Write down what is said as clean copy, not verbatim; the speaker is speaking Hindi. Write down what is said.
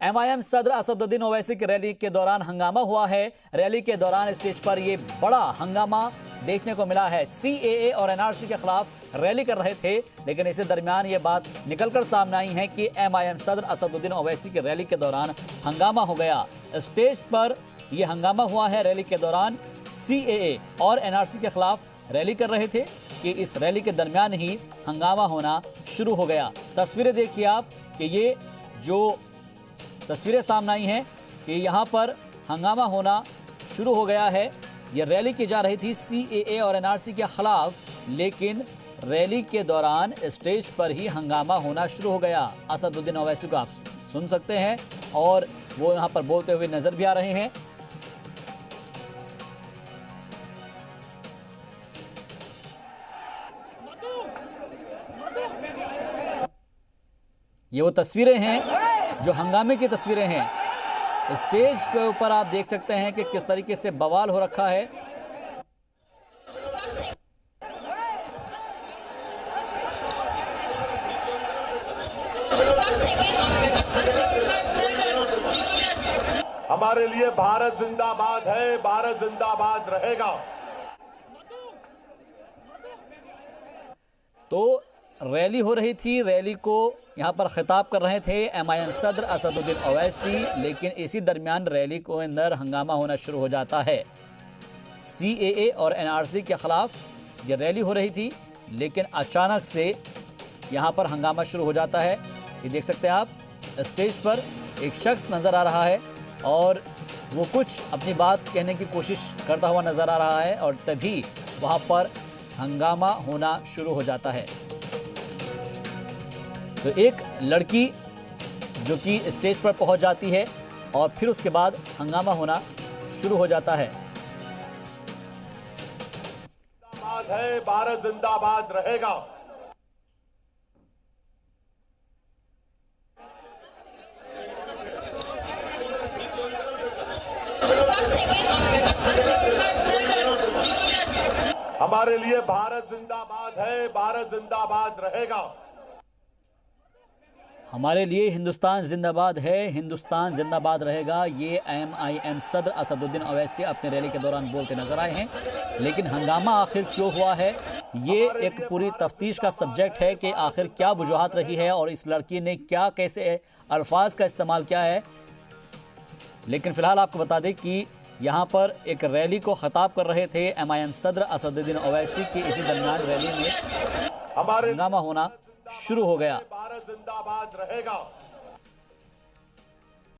एमआईएम सदर असदुद्दीन ओवैसी की रैली के दौरान हंगामा हुआ है। रैली के दौरान स्टेज पर यह बड़ा हंगामा देखने को मिला है। सीएए और एनआरसी के खिलाफ रैली कर रहे थे, लेकिन इसी दरमियान ये बात निकलकर सामने आई है कि एमआईएम सदर असदुद्दीन ओवैसी की रैली के दौरान हंगामा हो गया। स्टेज पर यह हंगामा हुआ है। रैली के दौरान सीएए और एनआरसी के खिलाफ रैली कर रहे थे कि इस रैली के दरमियान ही हंगामा होना शुरू हो गया। तस्वीरें देखिए आप कि ये जो तस्वीरें सामने आई हैं कि यहाँ पर हंगामा होना शुरू हो गया है। ये रैली की जा रही थी सीएए और एनआरसी के खिलाफ, लेकिन रैली के दौरान स्टेज पर ही हंगामा होना शुरू हो गया। असदुद्दीन ओवैसी को आप सुन सकते हैं और वो यहाँ पर बोलते हुए नजर भी आ रहे हैं। ये वो तस्वीरें हैं जो हंगामे की तस्वीरें हैं। स्टेज के ऊपर आप देख सकते हैं कि किस तरीके से बवाल हो रखा है। हमारे लिए भारत जिंदाबाद है, भारत जिंदाबाद रहेगा। तो रैली हो रही थी, रैली को यहाँ पर खिताब कर रहे थे एमआईएम सदर असदुद्दीन ओवैसी, लेकिन इसी दरमियान रैली को अंदर हंगामा होना शुरू हो जाता है। सीएए और एनआरसी के खिलाफ ये रैली हो रही थी, लेकिन अचानक से यहाँ पर हंगामा शुरू हो जाता है। ये देख सकते हैं आप, स्टेज पर एक शख्स नज़र आ रहा है और वो कुछ अपनी बात कहने की कोशिश करता हुआ नज़र आ रहा है और तभी वहाँ पर हंगामा होना शुरू हो जाता है। तो एक लड़की जो कि स्टेज पर पहुंच जाती है और फिर उसके बाद हंगामा होना शुरू हो जाता है। जिंदाबाद है, भारत जिंदाबाद रहेगा। हमारे लिए भारत जिंदाबाद है, भारत जिंदाबाद रहेगा। हमारे लिए हिंदुस्तान जिंदाबाद है, हिंदुस्तान जिंदाबाद रहेगा। ये एमआईएम सदर असदुद्दीन ओवैसी अपने रैली के दौरान बोलते नजर आए हैं। लेकिन हंगामा आखिर क्यों हुआ है, ये एक पूरी तफ्तीश का सब्जेक्ट है कि आखिर क्या वजूहात रही है और इस लड़की ने क्या कैसे अल्फाज का इस्तेमाल किया है। लेकिन फिलहाल आपको बता दें कि यहाँ पर एक रैली को खिताब कर रहे थे एमआईएम सदर असदुद्दीन ओवैसी की। इसी दरमियान रैली में हंगामा होना शुरू हो गया। भारत जिंदाबाद रहेगा।